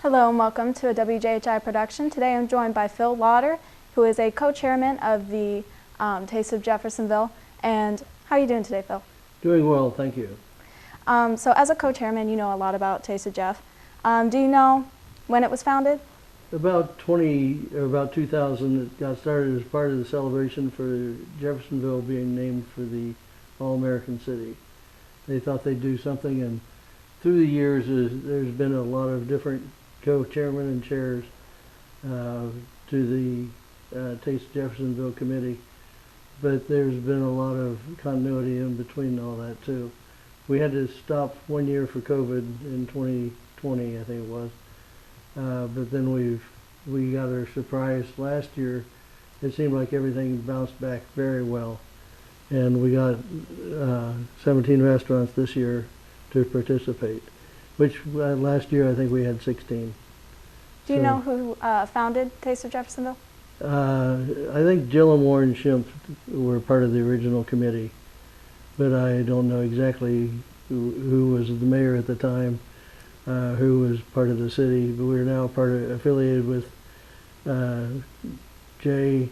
Hello and welcome to a WJHI production. Today I'm joined by Phil Lauder, who is a co-chairman of the Taste of Jeffersonville. And how are you doing today, Phil? Doing well, thank you. So as a co-chairman, you know a lot about Taste of Jeff. Do you know when it was founded? About 2000, it got started as part of the celebration for Jeffersonville being named for the All-American City. They thought they'd do something, and through the years there's been a lot of different co-chairmen and chairs to the Taste of Jeffersonville committee, but there's been a lot of continuity in between all that too. We had to stop 1 year for COVID in 2020, I think it was. But then we got our surprise last year. It seemed like everything bounced back very well, and we got 17 restaurants this year to participate, which last year I think we had 16. Do you know who founded Taste of Jeffersonville? I think Jill and Warren Schimpf were part of the original committee, but I don't know exactly who was the mayor at the time. Who was part of the city, but we're now affiliated with Jay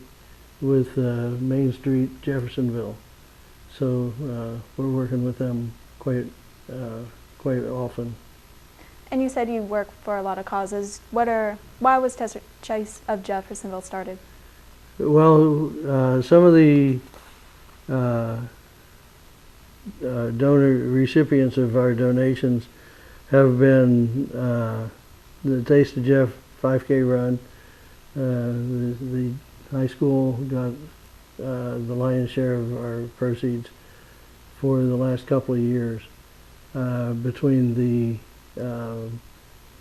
with Main Street Jeffersonville. So we're working with them quite often. And you said you work for a lot of causes. Why was Taste of Jeffersonville started? Well, some of the donor recipients of our donations have been the Taste of Jeff 5K run. The high school got the lion's share of our proceeds for the last couple of years. Between the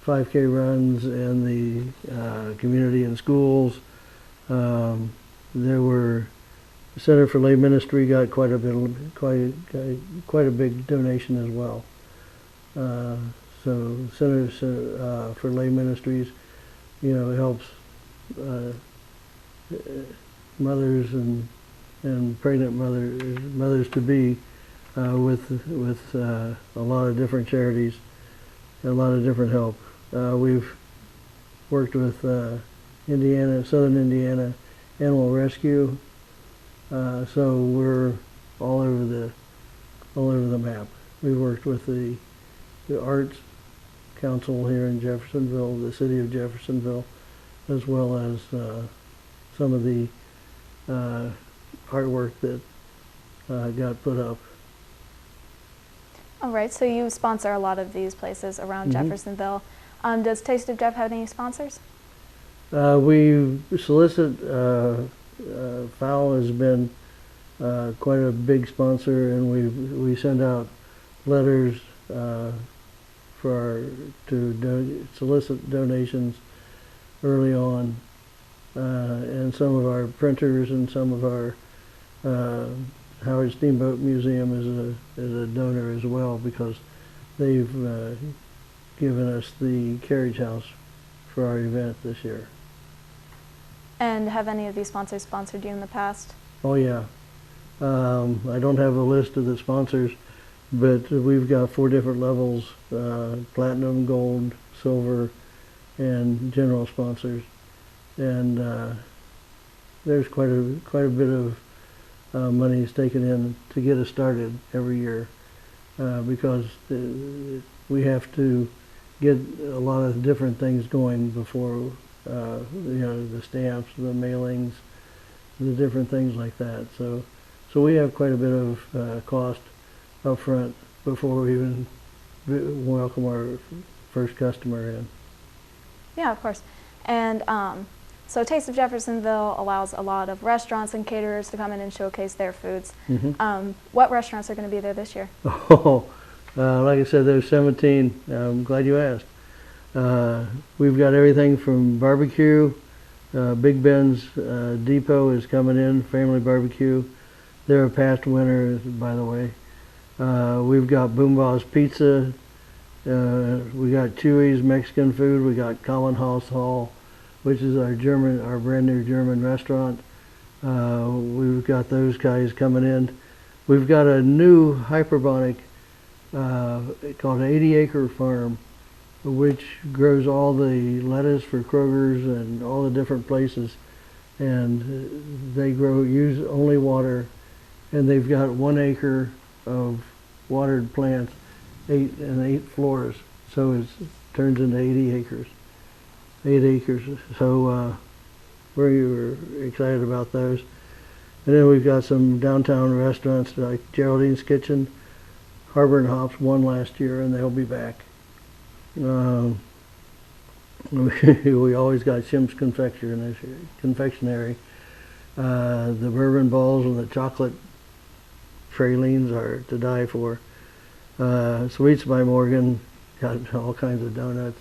5K runs and the community and schools, there were the Center for Lay Ministry got quite a big donation as well. So Centers for Lay Ministries, helps mothers and pregnant mothers to be with a lot of different charities and a lot of different help. We've worked with Southern Indiana Animal Rescue, so we're all over the map. We've worked with the Arts Council here in Jeffersonville, the city of Jeffersonville, as well as some of the artwork that got put up. All right, so you sponsor a lot of these places around Jeffersonville. Does Taste of Jeff have any sponsors? We solicit, FOWL has been quite a big sponsor, and we send out letters to solicit donations early on, and some of our printers and some of our Howard Steamboat Museum is a donor as well, because they've given us the carriage house for our event this year. And have any of these sponsors sponsored you in the past? Oh yeah. I don't have a list of the sponsors, but we've got 4 different levels: platinum, gold, silver, and general sponsors. And there's quite a bit of money is taken in to get us started every year, because we have to get a lot of different things going before the stamps, the mailings, the different things like that. So we have quite a bit of cost up front before we even welcome our first customer in. Yeah, of course. And so Taste of Jeffersonville allows a lot of restaurants and caterers to come in and showcase their foods. What restaurants are going to be there this year? Oh, like I said, there's 17. I'm glad you asked. We've got everything from barbecue. Big Ben's Depot is coming in, Family Barbecue. They're a past winner, by the way. We've got Boombah's Pizza. We got Chewy's Mexican food. We got Collenhaus Hall, which is our brand new German restaurant. We've got those guys coming in. We've got a new hyperbolic called an 80-acre farm which grows all the lettuce for Kroger's and all the different places. And they use only water, and they've got 1 acre of watered plants, 8 floors. So it turns into 80 acres, 8 acres. So we're excited about those. And then we've got some downtown restaurants like Geraldine's Kitchen, Harbor and Hops won last year, and they'll be back. We always got Shim's Confectionery. The bourbon balls and the chocolate pralines are to die for. Sweets by Morgan got all kinds of donuts.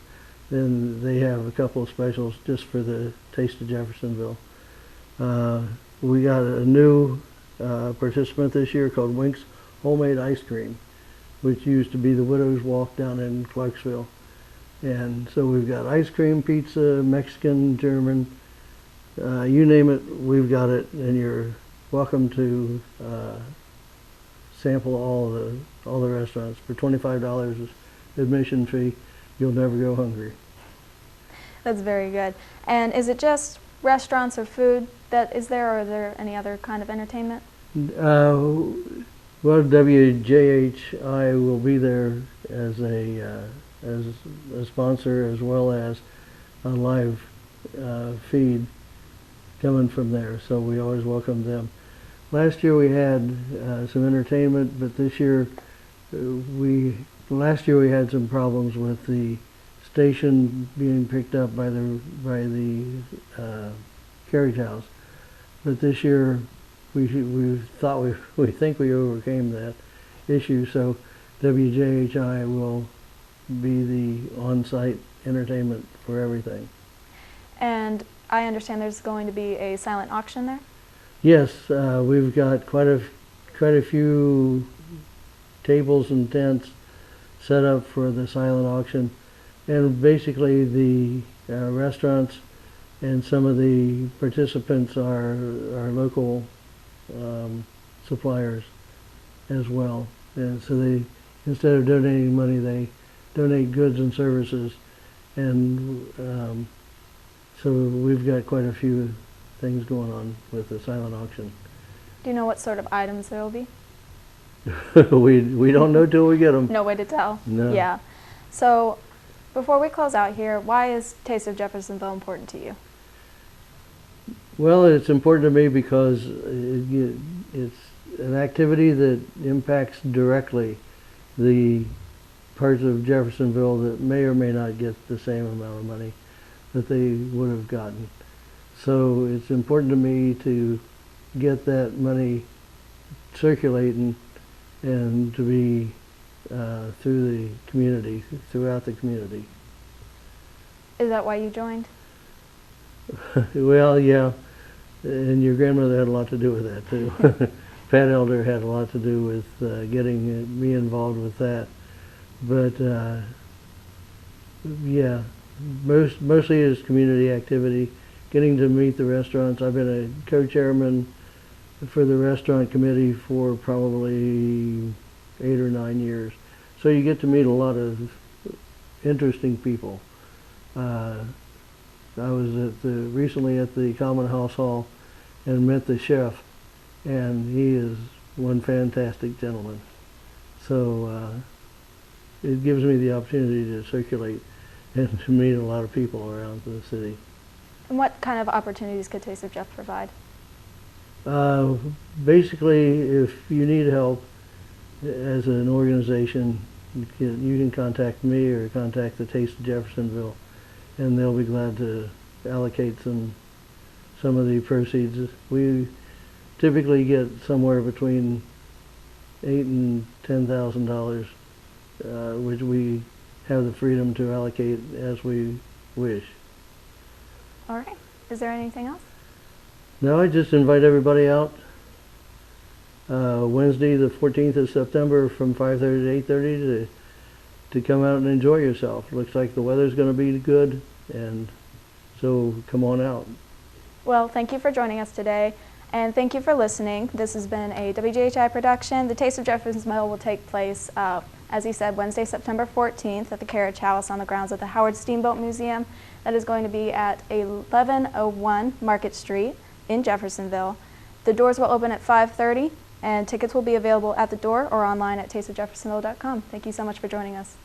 Then they have a couple of specials just for the Taste of Jeffersonville. We got a new participant this year called Wink's Homemade Ice Cream, which used to be the Widow's Walk down in Clarksville. And so we've got ice cream, pizza, Mexican, German, you name it, we've got it, and you're welcome to sample all the restaurants. For $25 admission fee, you'll never go hungry. That's very good. And is it just restaurants or food that is there, or are there any other kind of entertainment? Well, WJHI will be there as a sponsor, as well as a live feed coming from there. So we always welcome them. Last year we had some entertainment, but this year last year we had some problems with the station being picked up by the carriage house. But this year we think we overcame that issue. So WJHI will be the on-site entertainment for everything. And I understand there's going to be a silent auction there? Yes, we've got quite a few tables and tents set up for the silent auction, and basically the restaurants and some of the participants are local suppliers as well. And so they, instead of donating money, they donate goods and services, and so we've got quite a few things going on with the silent auction. Do you know what sort of items there will be? we don't know till we get them. No way to tell. No. Yeah. So before we close out here, why is Taste of Jeffersonville important to you? Well, it's important to me because it's an activity that impacts directly the parts of Jeffersonville that may or may not get the same amount of money that they would have gotten. So it's important to me to get that money circulating and to be through the community, throughout the community. Is that why you joined? Well, yeah, and your grandmother had a lot to do with that too. Pat Elder had a lot to do with getting me involved with that. But yeah, mostly it's community activity, getting to meet the restaurants. I've been a co-chairman for the restaurant committee for probably 8 or 9 years. So you get to meet a lot of interesting people. I was recently at the Common House Hall and met the chef, and he is one fantastic gentleman. So it gives me the opportunity to circulate and to meet a lot of people around the city. And what kind of opportunities could Taste of Jeff provide? Basically, if you need help as an organization, you can contact me or contact the Taste of Jeffersonville, and they'll be glad to allocate some of the proceeds. We typically get somewhere between $8,000 and $10,000, which we have the freedom to allocate as we wish. All right. Is there anything else? No, I just invite everybody out Wednesday the 14th of September from 5:30 to 8:30 to come out and enjoy yourself. Looks like the weather's going to be good, and so come on out. Well, thank you for joining us today, and thank you for listening. This has been a WJHI production. The Taste of Jeffersonville will take place as he said, Wednesday, September 14th at the Carriage House on the grounds of the Howard Steamboat Museum. That is going to be at 1101 Market Street in Jeffersonville. The doors will open at 5:30, and tickets will be available at the door or online at tasteofjeffersonville.com. Thank you so much for joining us.